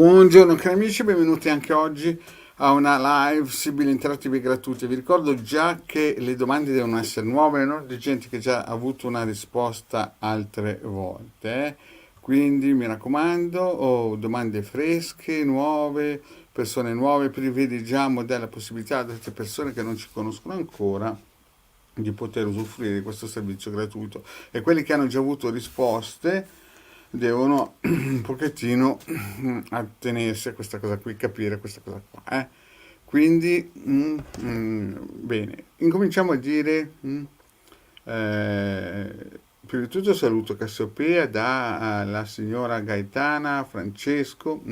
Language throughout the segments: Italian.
Buongiorno cari amici, benvenuti anche oggi a una live Sibili interattivi gratuite. Vi ricordo già che le domande devono essere nuove, non di gente che già ha avuto una risposta altre volte. Quindi mi raccomando, domande fresche, nuove, persone nuove, privilegiamo della possibilità ad altre persone che non ci conoscono ancora di poter usufruire di questo servizio gratuito e quelli che hanno già avuto risposte devono un pochettino attenersi a questa cosa qui, capire questa cosa qua. Quindi, bene, incominciamo a dire, eh, prima di tutto saluto Cassiopea dalla signora Gaetana, Francesco,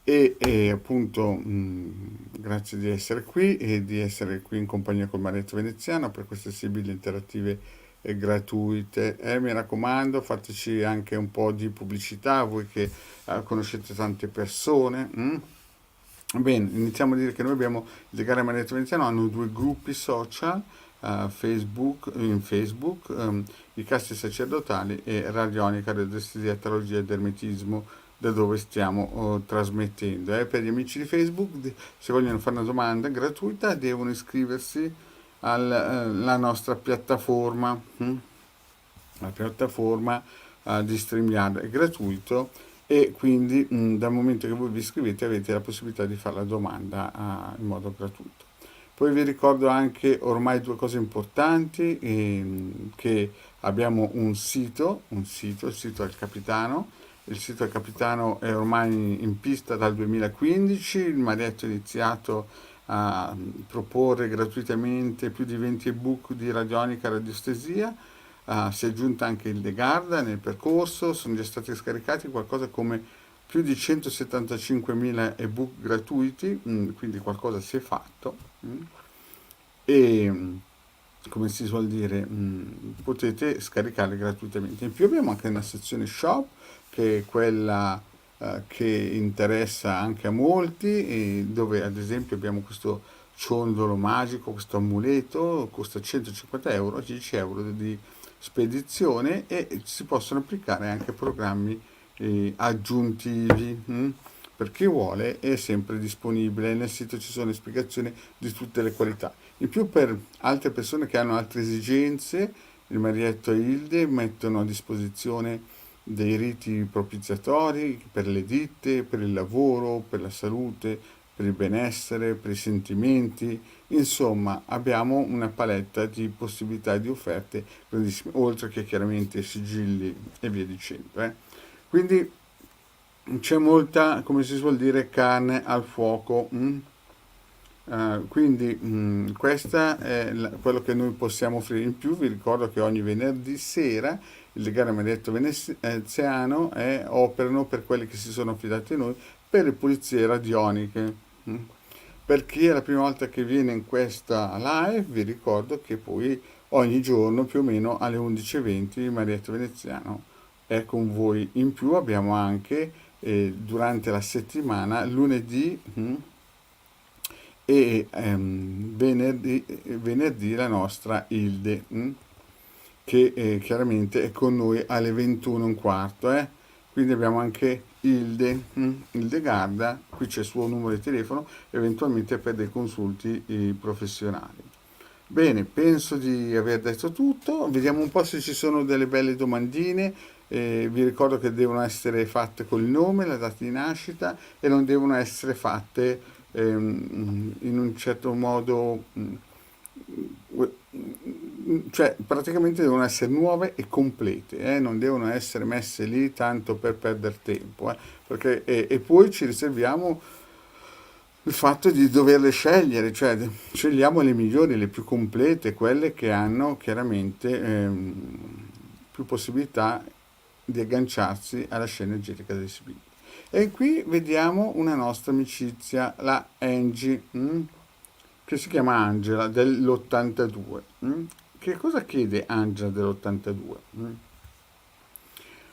e appunto grazie di essere qui e di essere qui in compagnia col Maretto Veneziano per queste Sibille interattive gratuite. Mi raccomando, fateci anche un po' di pubblicità, voi che conoscete tante persone. Bene, iniziamo a dire che noi abbiamo, il Legale Maretto Veneziano hanno due gruppi social, in Facebook, i casti sacerdotali e Radionica, Radiestesia, Teologia ed Ermetismo, da dove stiamo trasmettendo. Per gli amici di Facebook, se vogliono fare una domanda gratuita, devono iscriversi alla nostra piattaforma. La piattaforma di StreamYard è gratuito e quindi dal momento che voi vi iscrivete avete la possibilità di fare la domanda in modo gratuito. Poi vi ricordo anche ormai due cose importanti, che abbiamo il sito del Capitano. Il sito del Capitano è ormai in pista dal 2015, il Marietto ha iniziato a proporre gratuitamente più di 20 ebook di radionica e radiestesia. Si è aggiunta anche il De Garda nel percorso, sono già stati scaricati qualcosa come più di 175.000 ebook gratuiti, quindi qualcosa si è fatto. E come si suol dire, potete scaricarli gratuitamente. In più abbiamo anche una sezione shop, che è quella che interessa anche a molti, e dove ad esempio abbiamo questo ciondolo magico, questo amuleto, costa 150 euro, 10 euro di spedizione e si possono applicare anche programmi aggiuntivi. Per chi vuole è sempre disponibile, nel sito ci sono spiegazioni di tutte le qualità. In più per altre persone che hanno altre esigenze, il Marietto e Hilde mettono a disposizione dei riti propiziatori per le ditte, per il lavoro, per la salute, per il benessere, per i sentimenti. Insomma, abbiamo una paletta di possibilità e di offerte grandissime, oltre che chiaramente sigilli e via dicendo. Quindi c'è molta, come si suol dire, carne al fuoco. Quindi questo è quello che noi possiamo offrire. In più vi ricordo che ogni venerdì sera il legale Marietto Veneziano operano per quelli che si sono affidati a noi per le pulizie radioniche. Per chi è la prima volta che viene in questa live, vi ricordo che poi ogni giorno più o meno alle 11:20 il Marietto Veneziano è con voi. In più abbiamo anche durante la settimana, lunedì e venerdì la nostra Hilde, che chiaramente è con noi alle 21:15. Quindi abbiamo anche Hilde Garda, qui c'è il suo numero di telefono, eventualmente per dei consulti professionali. Bene, penso di aver detto tutto, vediamo un po' se ci sono delle belle domandine. Vi ricordo che devono essere fatte col nome, la data di nascita e non devono essere fatte in un certo modo, cioè praticamente devono essere nuove e complete, non devono essere messe lì tanto per perdere tempo, perché, e poi ci riserviamo il fatto di doverle scegliere, cioè scegliamo le migliori, le più complete, quelle che hanno chiaramente più possibilità di agganciarsi alla scena angelica dei Sibili. E qui vediamo una nostra amicizia, la Angie, che si chiama Angela dell'82. Che cosa chiede Angela dell'82?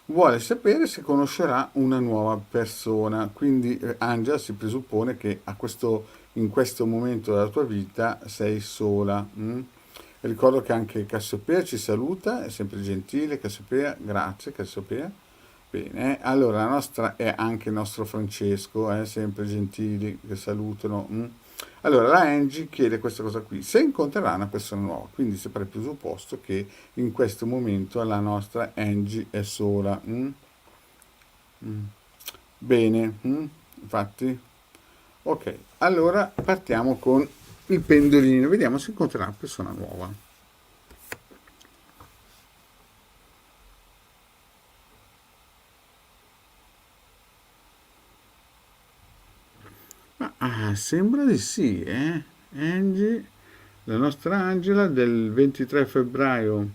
Vuole sapere se conoscerà una nuova persona, quindi Angela si presuppone che in questo momento della tua vita sei sola. Ricordo che anche Cassiopea ci saluta, è sempre gentile Cassiopea, grazie Cassiopea. Bene, allora la nostra è anche il nostro Francesco, sempre gentili, che salutano. Allora la Angie chiede questa cosa qui, se incontrerà una persona nuova, quindi si parte il presupposto che in questo momento la nostra Angie è sola. Bene, infatti, ok, allora partiamo con il pendolino, vediamo se incontrerà una persona nuova. Sembra di sì, eh? Angie, la nostra Angela del 23 febbraio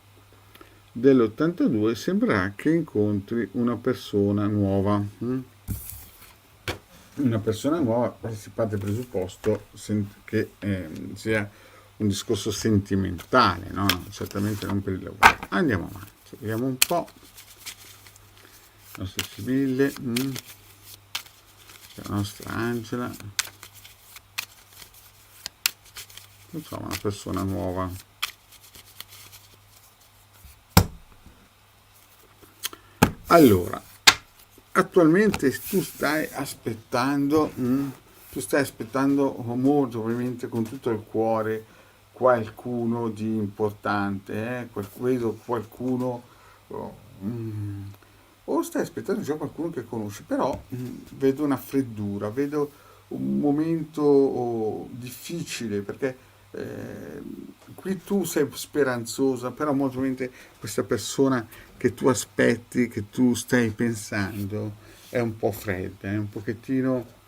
dell'82 sembra che incontri una persona nuova. Una persona nuova, si parte dal presupposto che sia un discorso sentimentale, no? Certamente non per il lavoro. Andiamo avanti, vediamo un po'. La nostra Sibille, la nostra Angela, insomma una persona nuova. Allora, attualmente tu stai aspettando molto, ovviamente con tutto il cuore, qualcuno di importante, vedo qualcuno, oh, o stai aspettando già qualcuno che conosci, però vedo una freddura, vedo un momento difficile perché eh, qui tu sei speranzosa, però molto probabilmente questa persona che tu aspetti, che tu stai pensando, è un po' fredda, è un pochettino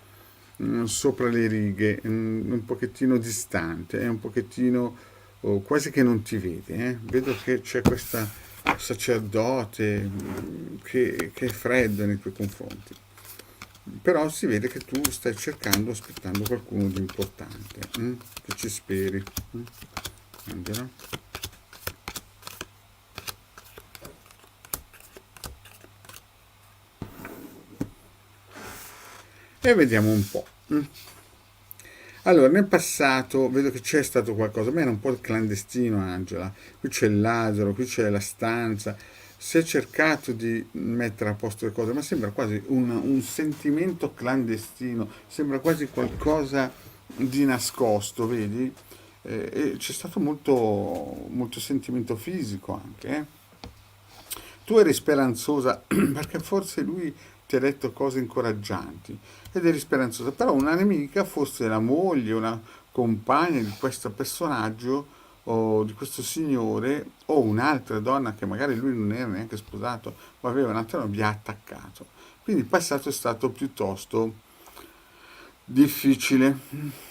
sopra le righe, un pochettino distante, è un pochettino quasi che non ti vede. Vedo che c'è questa sacerdote che è freddo nei tuoi confronti. Però si vede che tu stai cercando, aspettando qualcuno di importante, che ci speri. Angela. E vediamo un po'. Allora, nel passato vedo che c'è stato qualcosa, ma era un po' clandestino, Angela. Qui c'è il Lazzaro, qui c'è la stanza. Si è cercato di mettere a posto le cose, ma sembra quasi un sentimento clandestino, sembra quasi qualcosa di nascosto, vedi? E c'è stato molto, molto sentimento fisico anche, eh? Tu eri speranzosa perché forse lui ti ha detto cose incoraggianti ed eri speranzosa, però una nemica, fosse la moglie, una compagna di questo personaggio o di questo signore o un'altra donna che magari lui non era neanche sposato ma aveva un'altra donna, vi ha attaccato. Quindi il passato è stato piuttosto difficile.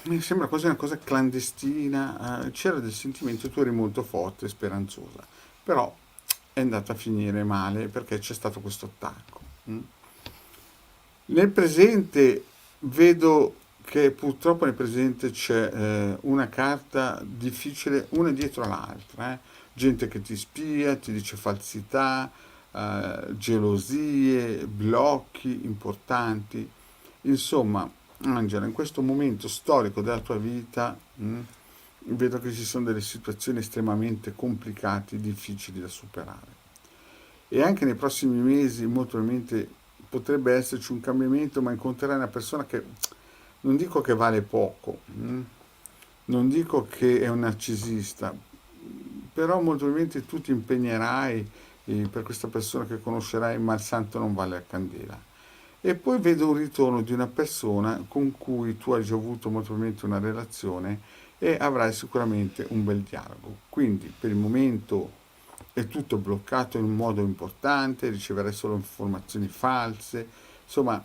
Mi sembra quasi una cosa clandestina, c'era del sentimento, tu eri molto forte e speranzosa, però è andata a finire male perché c'è stato questo attacco. Nel presente vedo che purtroppo nel presente c'è una carta difficile una dietro l'altra. Gente che ti spia, ti dice falsità, gelosie, blocchi importanti. Insomma, Angela, in questo momento storico della tua vita, vedo che ci sono delle situazioni estremamente complicate, difficili da superare. E anche nei prossimi mesi, molto probabilmente, potrebbe esserci un cambiamento, ma incontrerai una persona che non dico che vale poco, non dico che è un narcisista, però molto probabilmente tu ti impegnerai per questa persona che conoscerai, ma il santo non vale la candela. E poi vedo un ritorno di una persona con cui tu hai già avuto molto probabilmente una relazione e avrai sicuramente un bel dialogo. Quindi per il momento è tutto bloccato in un modo importante, riceverai solo informazioni false, insomma,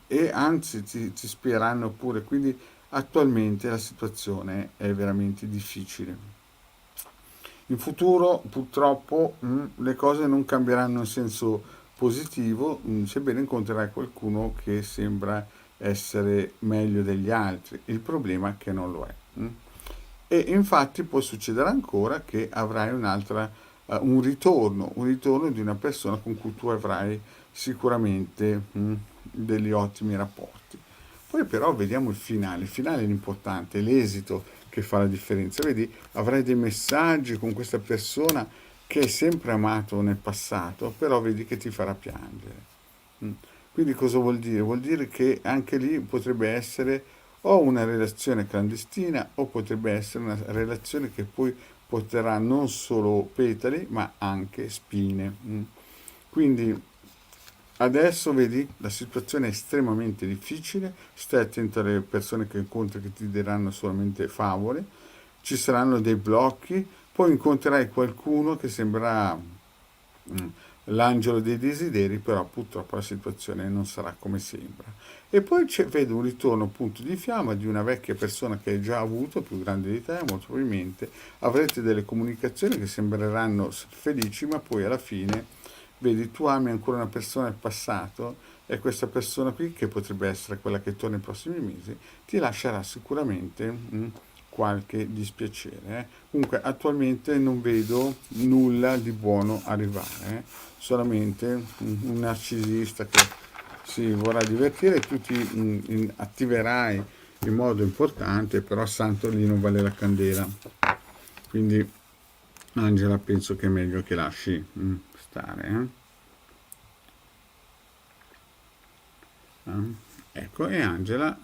e anzi ti spieranno pure, quindi attualmente la situazione è veramente difficile. In futuro purtroppo le cose non cambieranno in senso positivo, sebbene incontrerai qualcuno che sembra essere meglio degli altri. Il problema è che non lo è. E infatti può succedere ancora che avrai un ritorno di una persona con cui tu avrai sicuramente degli ottimi rapporti. Poi però vediamo il finale è l'importante, è l'esito che fa la differenza. Vedi, avrai dei messaggi con questa persona che hai sempre amato nel passato, però vedi che ti farà piangere. Mm. Quindi cosa vuol dire? Vuol dire che anche lì potrebbe essere o una relazione clandestina o potrebbe essere una relazione che poi porterà non solo petali ma anche spine. Mm. Quindi adesso vedi, la situazione è estremamente difficile, stai attento alle persone che incontri che ti diranno solamente favole, ci saranno dei blocchi, poi incontrerai qualcuno che sembrerà l'angelo dei desideri, però purtroppo la situazione non sarà come sembra. E poi vedo un ritorno appunto di fiamma di una vecchia persona che hai già avuto, più grande di te, molto probabilmente avrete delle comunicazioni che sembreranno felici, ma poi alla fine, vedi, tu ami ancora una persona del passato e questa persona qui, che potrebbe essere quella che torna nei prossimi mesi, ti lascerà sicuramente qualche dispiacere. Comunque attualmente non vedo nulla di buono arrivare, solamente un narcisista che si vorrà divertire e tu ti attiverai in modo importante, però santo lì non vale la candela. Quindi Angela penso che è meglio che lasci stare. Ecco, e Angela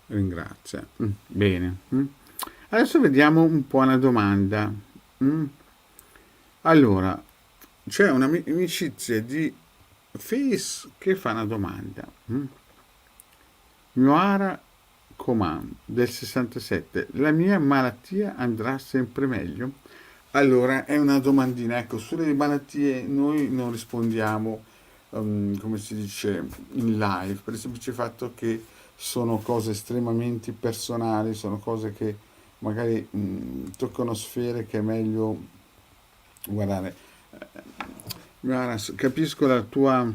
ringrazia. Bene. Adesso vediamo un po' una domanda. Mm. Allora, c'è un'amicizia di Face che fa una domanda. Noara Coman del 67. La mia malattia andrà sempre meglio? Allora, è una domandina. Ecco, sulle malattie noi non rispondiamo, come si dice, in live, per il semplice fatto che sono cose estremamente personali, sono cose che magari toccano sfere che è meglio guardare. Guarda, capisco la tua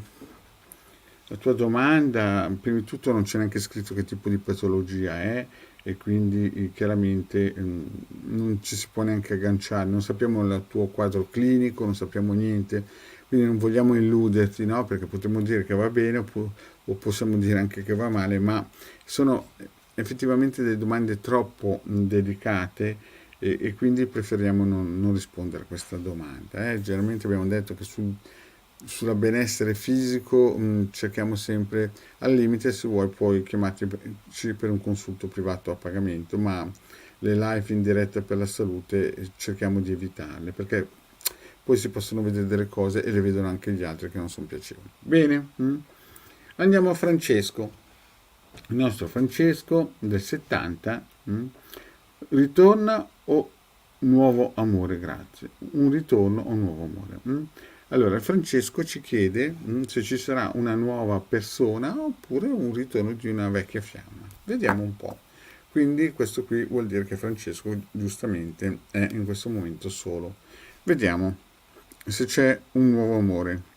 domanda. Prima di tutto non c'è neanche scritto che tipo di patologia è e quindi chiaramente non ci si può neanche agganciare, non sappiamo il tuo quadro clinico, non sappiamo niente, quindi non vogliamo illuderti, no? Perché potremmo dire che va bene o possiamo dire anche che va male, ma sono effettivamente delle domande troppo delicate e quindi preferiamo non rispondere a questa domanda. Generalmente abbiamo detto che sulla benessere fisico cerchiamo sempre, al limite se vuoi puoi chiamarci per un consulto privato a pagamento, ma le live in diretta per la salute cerchiamo di evitarle perché poi si possono vedere delle cose e le vedono anche gli altri che non sono piacevoli. Bene, andiamo a Francesco, il nostro Francesco del 70. Ritorna o nuovo amore, grazie. Un ritorno o un nuovo amore. Allora, Francesco ci chiede se ci sarà una nuova persona oppure un ritorno di una vecchia fiamma. Vediamo un po'. Quindi questo qui vuol dire che Francesco giustamente è in questo momento solo. Vediamo se c'è un nuovo amore.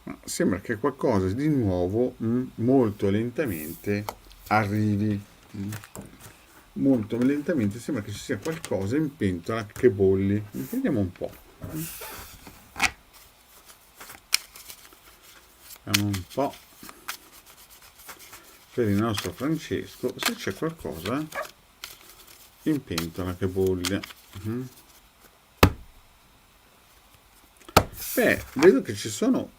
Ma sembra che qualcosa di nuovo molto lentamente arrivi. mm. Molto lentamente sembra che ci sia qualcosa in pentola che bolli. Vediamo un po'. Vediamo un po' per il nostro Francesco se c'è qualcosa in pentola che bolle. Beh, vedo che ci sono.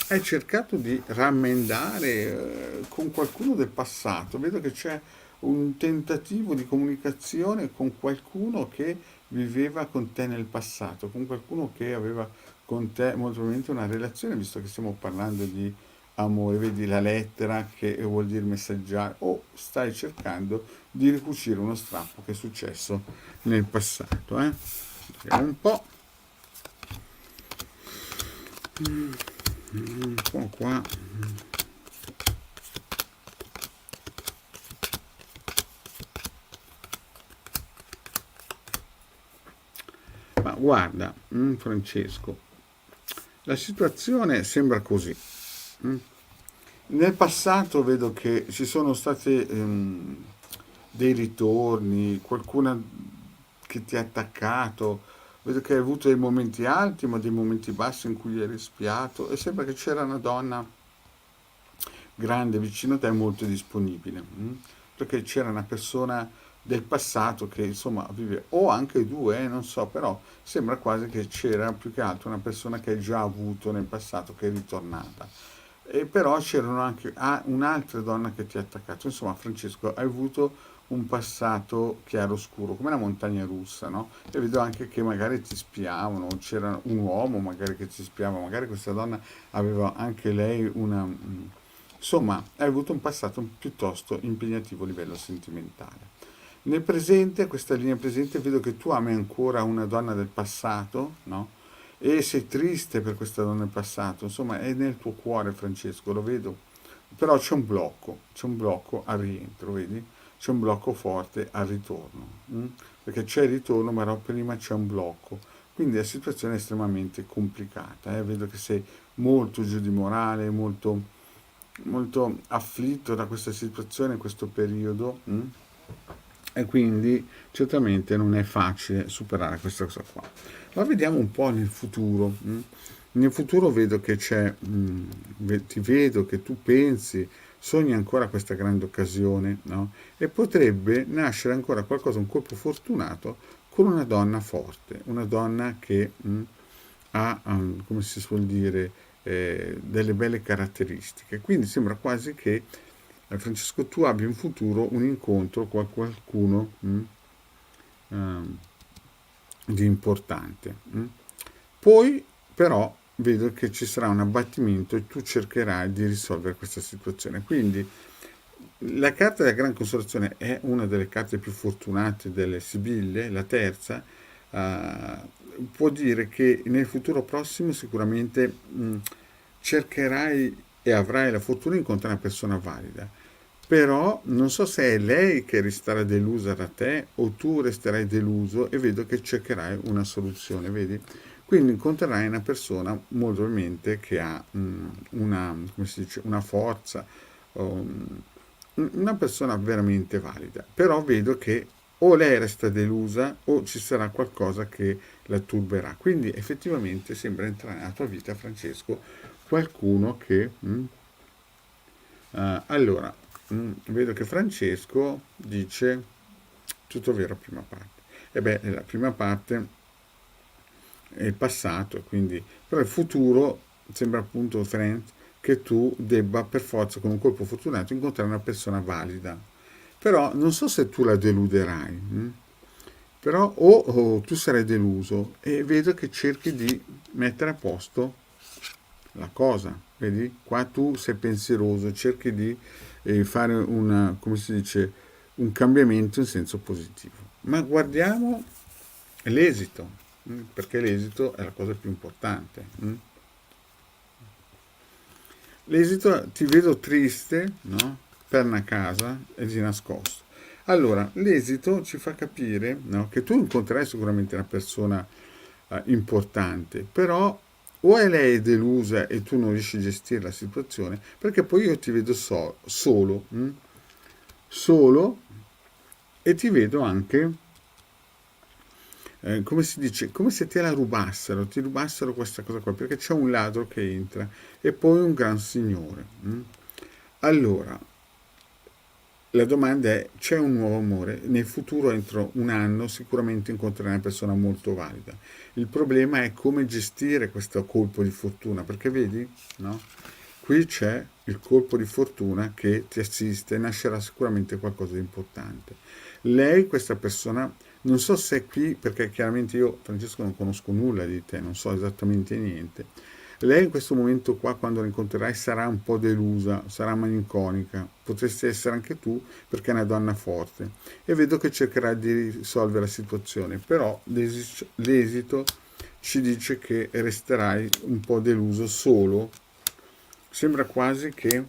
Hai cercato di rammendare con qualcuno del passato. Vedo che c'è un tentativo di comunicazione con qualcuno che viveva con te nel passato, con qualcuno che aveva con te molto probabilmente una relazione, visto che stiamo parlando di amore. Vedi la lettera che vuol dire messaggiare, o stai cercando di ricucire uno strappo che è successo nel passato. Vediamo un po'. Un po' qua. Ma guarda, Francesco, la situazione sembra così. mm. Nel passato vedo che ci sono stati dei ritorni, qualcuno che ti ha attaccato, vedo che hai avuto dei momenti alti ma dei momenti bassi in cui hai rispiato e sembra che c'era una donna grande vicino a te, molto disponibile, perché c'era una persona del passato che insomma vive, o anche due, non so, però sembra quasi che c'era più che altro una persona che hai già avuto nel passato che è ritornata. E però c'erano anche un'altra donna che ti ha attaccato. Insomma, Francesco, hai avuto un passato chiaro-scuro, come una montagna russa, no? E vedo anche che magari ti spiavano, c'era un uomo magari che ti spiava, magari questa donna aveva anche lei una... Insomma, hai avuto un passato piuttosto impegnativo a livello sentimentale. Nel presente, questa linea presente, vedo che tu ami ancora una donna del passato, no? E sei triste per questa donna del passato, insomma, è nel tuo cuore, Francesco, lo vedo. Però c'è un blocco al rientro, vedi? C'è un blocco forte al ritorno, perché c'è il ritorno, ma prima c'è un blocco. Quindi la situazione è estremamente complicata, eh. Vedo che sei molto giù di morale, molto, molto afflitto da questa situazione, questo periodo. E quindi certamente non è facile superare questa cosa qua. Ma vediamo un po' nel futuro. Nel futuro vedo che c'è, ti vedo che tu pensi, sogni ancora questa grande occasione, no? E potrebbe nascere ancora qualcosa, un colpo fortunato con una donna forte, una donna che ha, come si suol dire, delle belle caratteristiche. Quindi sembra quasi che Francesco, tu abbia in futuro un incontro con qualcuno ehm, di importante. Poi però vedo che ci sarà un abbattimento e tu cercherai di risolvere questa situazione. Quindi la carta della Gran Consolazione è una delle carte più fortunate delle Sibille, la terza. eh, Può dire che nel futuro prossimo sicuramente cercherai e avrai la fortuna di incontrare una persona valida. Però non so se è lei che resterà delusa da te o tu resterai deluso e vedo che cercherai una soluzione, vedi? Quindi incontrerai una persona molto probabilmente che ha una, come si dice, una forza, um, una persona veramente valida. Però vedo che o lei resta delusa o ci sarà qualcosa che la turberà. Quindi effettivamente sembra entrare nella tua vita, Francesco, qualcuno che... allora, vedo che Francesco dice tutto vero prima parte. E beh, la prima parte è il passato, quindi, però il futuro sembra appunto, Frank, che tu debba per forza con un colpo fortunato incontrare una persona valida. Però non so se tu la deluderai, però o tu sarai deluso e vedo che cerchi di mettere a posto la cosa, vedi? Qua tu sei pensieroso, cerchi di fare una, come si dice, un cambiamento in senso positivo. Ma guardiamo l'esito, perché l'esito è la cosa più importante. L'esito ti vedo triste, no? Perna a casa e di nascosto. Allora, l'esito ci fa capire, no, che tu incontrerai sicuramente una persona importante, però o è lei delusa e tu non riesci a gestire la situazione, perché poi io ti vedo solo, solo e ti vedo anche, come si dice, come se te la rubassero, ti rubassero questa cosa qua, perché c'è un ladro che entra e poi un gran signore. Allora, la domanda è, c'è un nuovo amore? Nel futuro, entro un anno, sicuramente incontrerai una persona molto valida. Il problema è come gestire questo colpo di fortuna, perché vedi, no? Qui c'è il colpo di fortuna che ti assiste e nascerà sicuramente qualcosa di importante. Lei, questa persona, non so se è qui, perché chiaramente io, Francesco, non conosco nulla di te, non so esattamente niente. Lei in questo momento qua, quando la incontrerai, sarà un po' delusa, sarà malinconica, potresti essere anche tu perché è una donna forte e vedo che cercherà di risolvere la situazione, però l'esito ci dice che resterai un po' deluso solo. Sembra quasi che,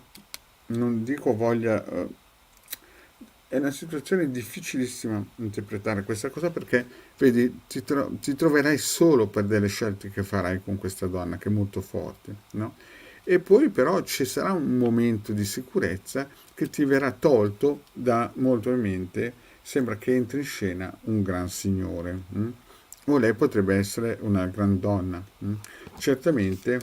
non dico voglia, è una situazione difficilissima interpretare questa cosa perché, vedi, ti troverai solo per delle scelte che farai con questa donna che è molto forte, no? E poi però ci sarà un momento di sicurezza che ti verrà tolto da, molto probabilmente, sembra che entri in scena un gran signore. O lei potrebbe essere una gran donna. Certamente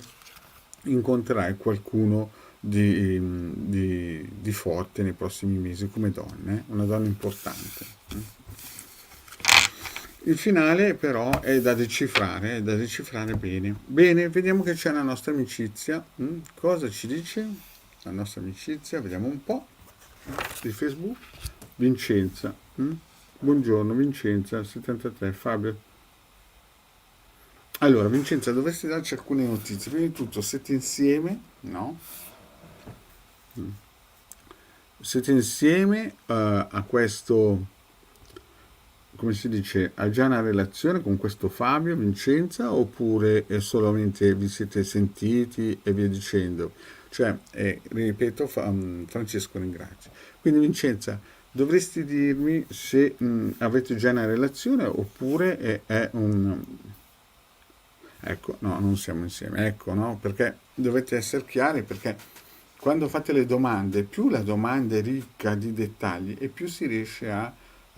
incontrerai qualcuno di forte nei prossimi mesi come donna, una donna importante. Il finale però è da decifrare bene. Bene, vediamo che c'è la nostra amicizia. Cosa ci dice la nostra amicizia? Vediamo un po' di Facebook. Vincenza. Buongiorno Vincenza, 73, Fabio. Allora, Vincenza, dovresti darci alcune notizie. Prima di tutto, siete insieme? No? Siete insieme a questo, come si dice, ha già una relazione con questo Fabio, Vincenza, oppure solamente vi siete sentiti e via dicendo? Cioè, ripeto, Francesco ringrazio. Quindi Vincenza, dovresti dirmi se avete già una relazione oppure è un... Ecco, no, non siamo insieme, ecco, no? Perché dovete essere chiari, perché quando fate le domande, più la domanda è ricca di dettagli e più si riesce a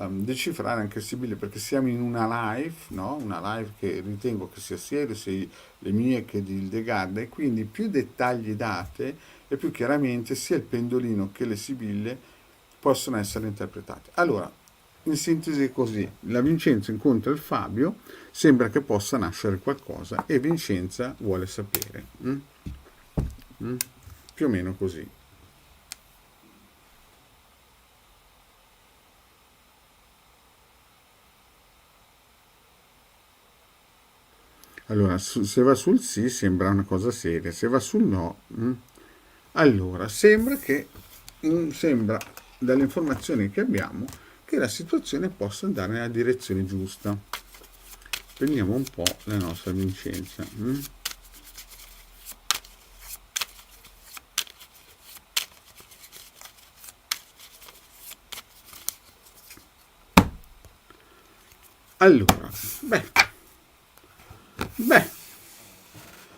decifrare anche il Sibille, perché siamo in una live, no? Una live che ritengo che sia sia le mie che di Hildegarda, e quindi più dettagli date e più chiaramente sia il pendolino che le Sibille possono essere interpretate. Allora, in sintesi è così, la Vincenza incontra il Fabio, sembra che possa nascere qualcosa e Vincenza vuole sapere. Mm? Più o meno così. Allora, se va sul sì sembra una cosa seria, se va sul no, allora sembra dalle informazioni che abbiamo che la situazione possa andare nella direzione giusta. Prendiamo un po' la nostra Vincenza. Allora, beh,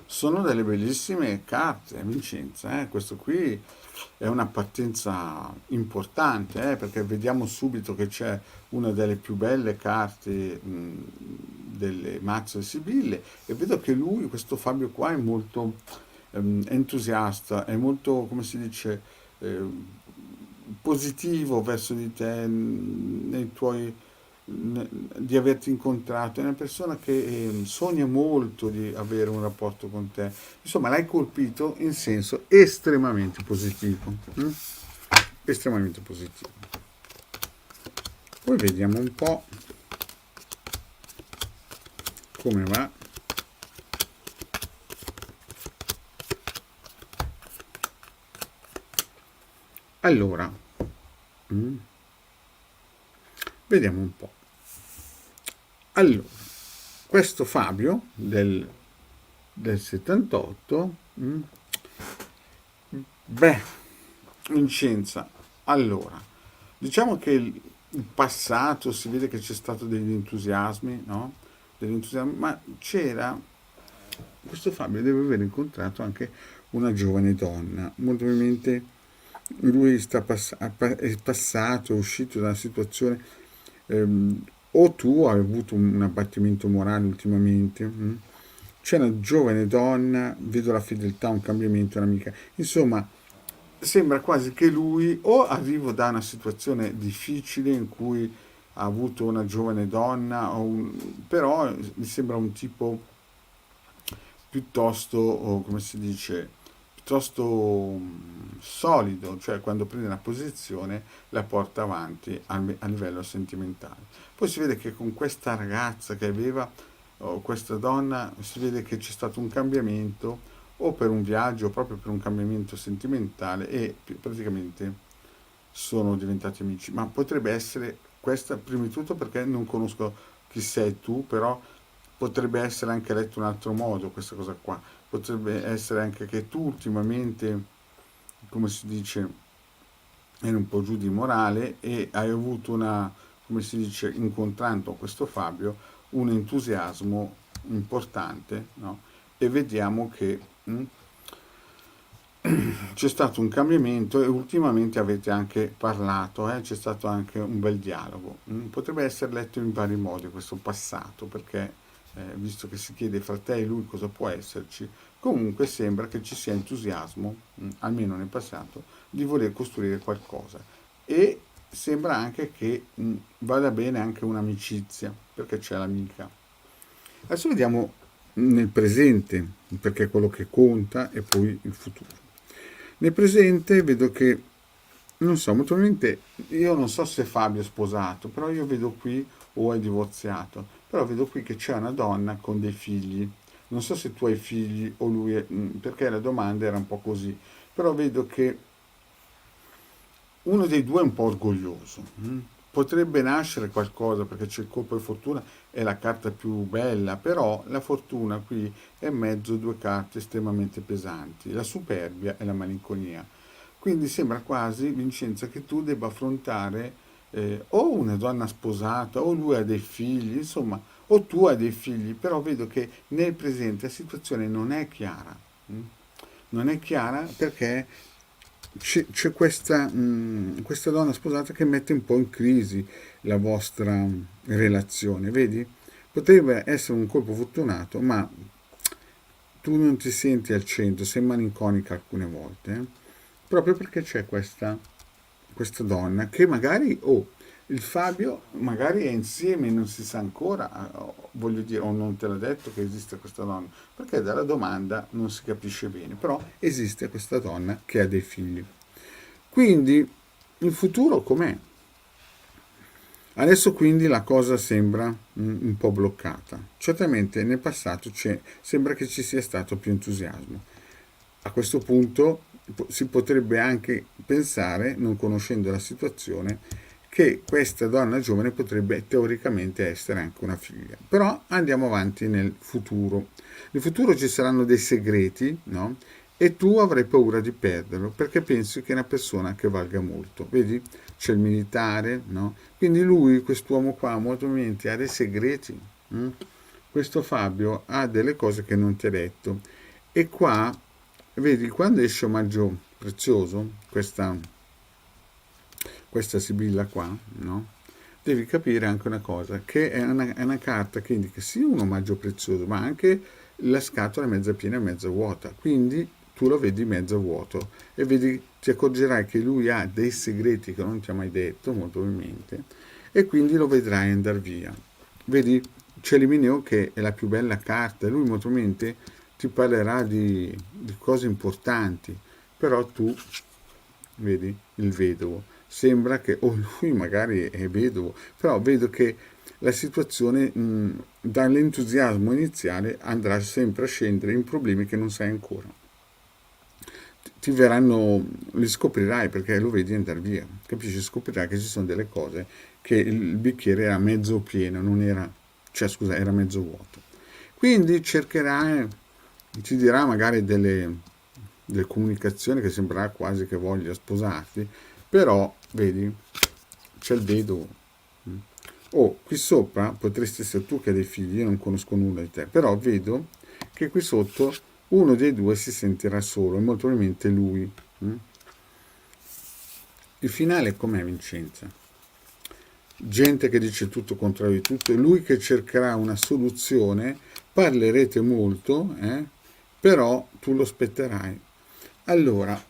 sono delle bellissime carte, Vincenza. Questo qui è una partenza importante, perché vediamo subito che c'è una delle più belle carte delle mazze e Sibille e vedo che lui, questo Fabio qua, è molto entusiasta, è molto, come si dice, eh, positivo verso di te, nei tuoi di averti incontrato, è una persona che sogna molto di avere un rapporto con te. Insomma, l'hai colpito in senso estremamente positivo. Estremamente positivo. Poi vediamo un po' come va. Allora, vediamo un po'. Allora, questo Fabio del 78, beh, Vincenza, allora, diciamo che il passato si vede che c'è stato degli entusiasmi, no? Degli entusiasmi, ma c'era, questo Fabio deve aver incontrato anche una giovane donna, molto probabilmente lui è passato, è uscito da una situazione, o tu hai avuto un abbattimento morale ultimamente, c'è una giovane donna, vedo la fedeltà, un cambiamento, un'amica, insomma, sembra quasi che lui o arriva da una situazione difficile in cui ha avuto una giovane donna, però mi sembra un tipo piuttosto, come si dice, piuttosto solido, cioè quando prende una posizione la porta avanti a livello sentimentale. Poi si vede che con questa ragazza che aveva, o questa donna, si vede che c'è stato un cambiamento o per un viaggio o proprio per un cambiamento sentimentale e praticamente sono diventati amici. Ma potrebbe essere questa, prima di tutto perché non conosco chi sei tu, però potrebbe essere anche letto in un altro modo questa cosa qua. Potrebbe essere anche che tu ultimamente, come si dice, eri un po' giù di morale e hai avuto una, come si dice, incontrando questo Fabio, un entusiasmo importante, no? E vediamo che c'è stato un cambiamento e ultimamente avete anche parlato, c'è stato anche un bel dialogo. Potrebbe essere letto in vari modi questo passato, perché visto che si chiede fra te e lui cosa può esserci, comunque sembra che ci sia entusiasmo, almeno nel passato, di voler costruire qualcosa. E sembra anche che vada bene anche un'amicizia, perché c'è l'amica. Adesso vediamo nel presente, perché è quello che conta, e poi il futuro. Nel presente vedo che, non so, mutualmente, io non so se Fabio è sposato, però io vedo qui, o è divorziato, però vedo qui che c'è una donna con dei figli. Non so se tu hai figli o lui, perché la domanda era un po' così, però vedo che uno dei due è un po' orgoglioso. Potrebbe nascere qualcosa perché c'è il colpo di fortuna, è la carta più bella, però la fortuna qui è in mezzo a due carte estremamente pesanti, la superbia e la malinconia. Quindi sembra quasi, Vincenzo, che tu debba affrontare o una donna sposata o lui ha dei figli, insomma, o tu hai dei figli, però vedo che nel presente la situazione non è chiara. Non è chiara perché c'è questa donna sposata che mette un po' in crisi la vostra relazione, vedi? Potrebbe essere un colpo fortunato, ma tu non ti senti al centro, sei malinconica alcune volte, proprio perché c'è questa donna che magari, il Fabio magari è insieme, non si sa ancora, voglio dire, o non te l'ha detto che esiste questa donna, perché dalla domanda non si capisce bene, però esiste questa donna che ha dei figli. Quindi il futuro com'è? Adesso quindi la cosa sembra un po' bloccata. Certamente nel passato sembra che ci sia stato più entusiasmo. A questo punto si potrebbe anche pensare, non conoscendo la situazione, che questa donna giovane potrebbe teoricamente essere anche una figlia. Però andiamo avanti nel futuro. Nel futuro ci saranno dei segreti, no? E tu avrai paura di perderlo perché pensi che è una persona che valga molto. Vedi? C'è il militare, no? Quindi lui, quest'uomo qua, molto probabilmente ha dei segreti. Questo Fabio ha delle cose che non ti ha detto. E qua, vedi, quando esce omaggio prezioso, questa Sibilla qua, no? Devi capire anche una cosa, che è una carta che indica sì un omaggio prezioso, ma anche la scatola è mezza piena e mezza vuota. Quindi tu lo vedi mezzo vuoto e vedi, ti accorgerai che lui ha dei segreti che non ti ha mai detto, molto probabilmente, e quindi lo vedrai andare via. Vedi, c'è l'Elimineo che è la più bella carta, e lui molto probabilmente ti parlerà di cose importanti, però tu vedi il vedovo. Sembra che, o lui magari è vedovo, però vedo che la situazione dall'entusiasmo iniziale andrà sempre a scendere in problemi che non sai ancora. Ti verranno, li scoprirai perché lo vedi andare via, capisci? Scoprirai che ci sono delle cose che il bicchiere era mezzo pieno, non era, cioè scusa, era mezzo vuoto. Quindi cercherai, ti dirà magari delle comunicazioni che sembrerà quasi che voglia sposarti, però vedi, c'è il vedovo. Oh, qui sopra potresti essere tu che hai dei figli, io non conosco nulla di te, però vedo che qui sotto uno dei due si sentirà solo e molto probabilmente lui. Il finale com'è, Vincenza? Gente che dice tutto contrario di tutto, lui che cercherà una soluzione, parlerete molto, però tu lo aspetterai. Allora,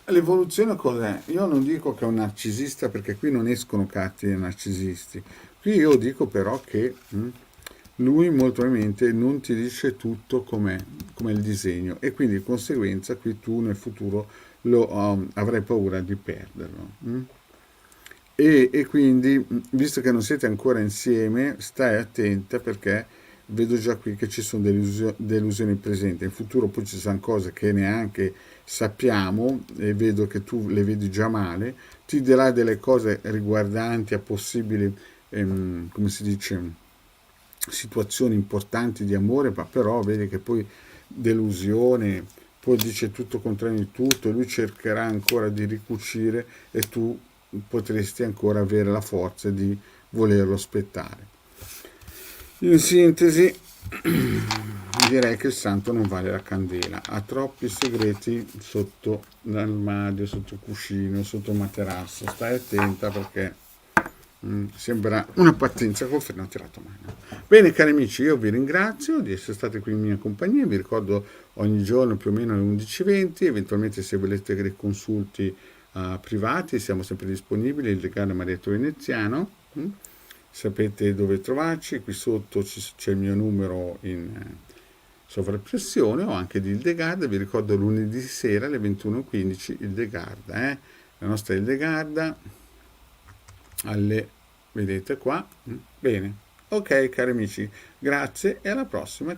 l'evoluzione cos'è? Io non dico che è un narcisista perché qui non escono carte dei narcisisti. Qui io dico però che lui molto probabilmente non ti dice tutto com'è il disegno e quindi di conseguenza qui tu nel futuro avrai paura di perderlo. E quindi, visto che non siete ancora insieme, stai attenta perché vedo già qui che ci sono delusioni presenti. In futuro poi ci sono cose che neanche sappiamo e vedo che tu le vedi già male. Ti dirà delle cose riguardanti a possibili, come si dice, situazioni importanti di amore, ma però vedi che poi delusione, poi dice tutto contrario di tutto, lui cercherà ancora di ricucire e tu potresti ancora avere la forza di volerlo aspettare. In sintesi, direi che il santo non vale la candela, ha troppi segreti sotto l'armadio, sotto il cuscino, sotto il materasso. Stai attenta perché Sembra una partenza col freno tirato a mano. Bene, cari amici, io vi ringrazio di essere stati qui in mia compagnia. Vi ricordo ogni giorno più o meno alle 11:20. Eventualmente, se volete dei consulti privati, siamo sempre disponibili. Il legale Marietto Veneziano. Sapete dove trovarci. Qui sotto c'è il mio numero in sovrappressione o anche di Hildegarda. Vi ricordo lunedì sera alle 21:15 Hildegarda. La nostra Hildegarda alle, vedete qua. Bene, ok cari amici, grazie e alla prossima.